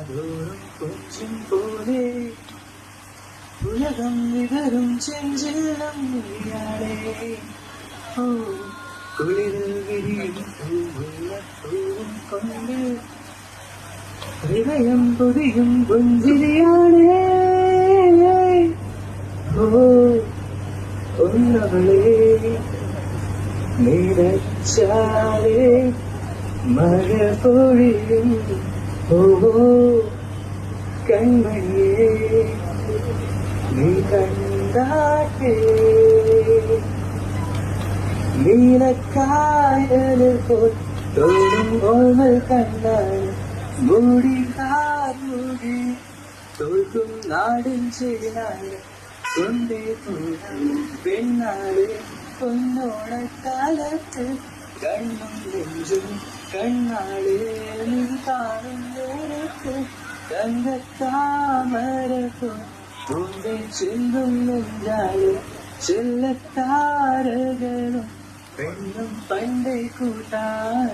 നാടോറും കൊഞ്ചും പോലെ ഉലകം വിതറും ചെഞ്ചില്ലം നീയാളേ. ഓ കുളിരിൽ വിരിയും പൂവും കൊണ്ട് ഹൃദയം പൊതിയും പുഞ്ചിരിയാണേ. ഓ ഒന്നവളെ നിരച്ചാലേ മഴ പൊഴിയും. ഓ കൺമണിയേ നീ കണ്ടാട്ടേ നീലക്കായല് തോടും ഓമൽ കണ്ണാണ് മൂടി കാർമുടി തോൽക്കും നാടും ചെയ്താണ് കൊണ്ടേ പോകാൻ പെണ്ണാള് പൊന്നോണക്കാലത്ത് കണ്ണും നെഞ്ചും കണ്ണാള് നീ കാണും നേരത്ത് തങ്കത്താമരപ്പോ പൂന്തേ ചിന്തും നെഞ്ചാള് ചെല്ലത്താരകളും പെണ്ണും പണ്ടേ കൂട്ടാൻ.